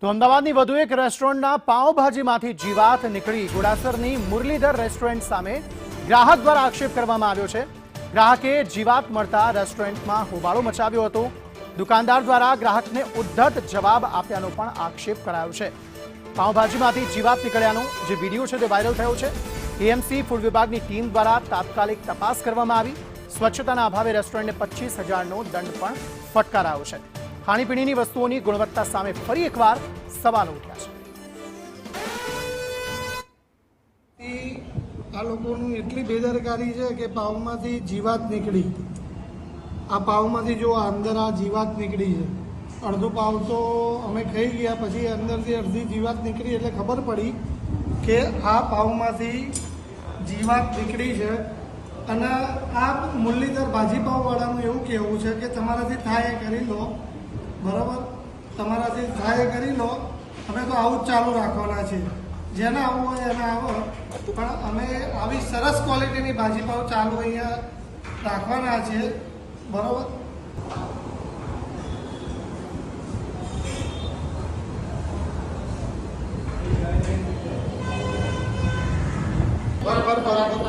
તો અમદાવાદની વધુ એક રેસ્ટોરન્ટના પાવભાજીમાંથી જીવાત નીકળી ઘોડાસરની મુરલીધર રેસ્ટોરન્ટ સામે ગ્રાહક દ્વારા આક્ષેપ કરવામાં આવ્યો છે। ગ્રાહકે જીવાત મળતા રેસ્ટોરન્ટમાં હોબાળો મચાવ્યો હતો। દુકાનદાર દ્વારા ગ્રાહકને ઉદ્ધત જવાબ આપ્યાનો પણ આક્ષેપ કરાયો છે। પાવભાજીમાંથી જીવાત નીકળ્યાનો જે વિડીયો છે તે વાયરલ થયો છે। એએમસી ફૂડ વિભાગની ટીમ દ્વારા તાત્કાલિક તપાસ કરવામાં આવી। સ્વચ્છતાના અભાવે રેસ્ટોરન્ટને 25,000નો દંડ પણ ફટકારાયો છે। ખાણીપીણીની વસ્તુઓની ગુણવત્તા સામે ફરી એકવાર સવાલો ઉઠ્યા છે। આ લોકોનું એટલી બેદરકારી છે કે પાવમાંથી જીવાત નીકળી। આ પાવમાંથી જો અંદર આ જીવાત નીકળી છે। અડધો પાવ તો અમે ખાઈ ગયા, પછી અંદરથી અડધી જીવાત નીકળી એટલે ખબર પડી કે આ પાવમાંથી જીવાત નીકળી છે। અને આ મુરલીધર ભાજી પાવવાળાનું એવું કહેવું છે કે તમારાથી થાય એ કરી લો, બરાબર, તમારાથી થાય એ કરી લો, અમે તો આવું જ ચાલુ રાખવાના છે। જેને આવવું હોય એને આવો, પણ અમે આવી સરસ ક્વોલિટીની ભાજી પાવ ચાલુ અહીંયા રાખવાના છે, બરાબર। બરાબર।